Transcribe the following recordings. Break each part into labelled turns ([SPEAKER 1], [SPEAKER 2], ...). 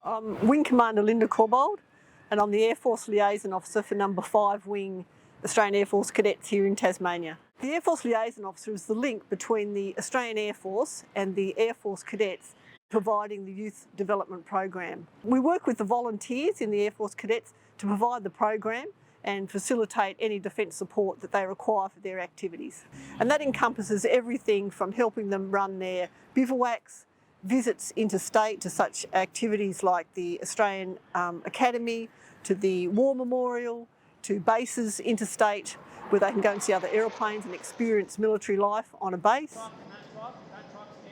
[SPEAKER 1] I'm Wing Commander Linda Corbould, and I'm the Air Force Liaison Officer for No. 5 Wing Australian Air Force Cadets here in Tasmania. The Air Force Liaison Officer is the link between the Australian Air Force and the Air Force Cadets, providing the youth development program. We work with the volunteers in the Air Force Cadets to provide the program and facilitate any defence support that they require for their activities. And that encompasses everything from helping them run their bivouacs, visits interstate to such activities like the Australian Academy, to the War Memorial, to bases interstate where they can go and see other aeroplanes and experience military life on a base.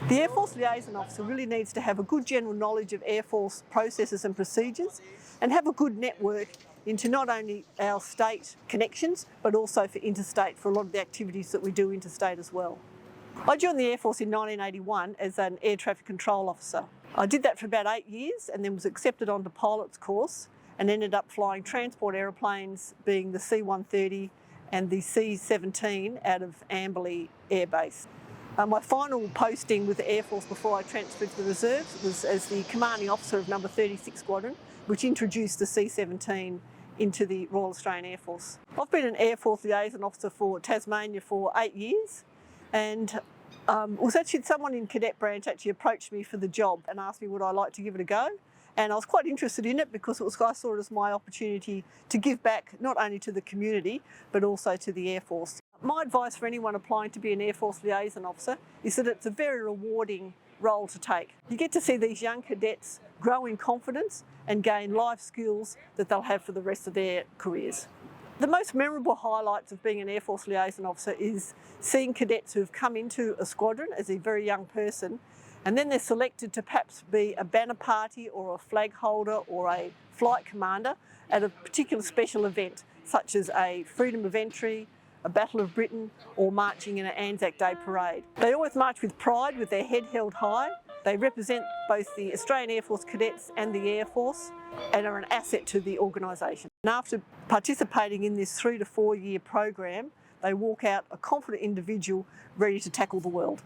[SPEAKER 1] The Air Force Liaison Officer really needs to have a good general knowledge of Air Force processes and procedures and have a good network into not only our state connections but also for interstate for a lot of the activities that we do interstate as well. I joined the Air Force in 1981 as an air traffic control officer. I did that for about 8 years and then was accepted onto pilot's course and ended up flying transport aeroplanes, being the C130 and the C-17 out of Amberley Air Base. My final posting with the Air Force before I transferred to the reserves was as the commanding officer of No. 36 Squadron, which introduced the C-17 into the Royal Australian Air Force. I've been an Air Force Liaison Officer for Tasmania for 8 years, and it was actually someone in Cadet Branch actually approached me for the job and asked me would I like to give it a go. And I was quite interested in it because I saw it as my opportunity to give back not only to the community but also to the Air Force. My advice for anyone applying to be an Air Force Liaison Officer is that it's a very rewarding role to take. You get to see these young cadets grow in confidence and gain life skills that they'll have for the rest of their careers. The most memorable highlights of being an Air Force Liaison Officer is seeing cadets who have come into a squadron as a very young person and then they're selected to perhaps be a banner party or a flag holder or a flight commander at a particular special event such as a Freedom of Entry, a Battle of Britain or marching in an Anzac Day parade. They always march with pride with their head held high. They represent both the Australian Air Force Cadets and the Air Force and are an asset to the organisation. And after participating in this 3 to 4 year program, they walk out a confident individual ready to tackle the world.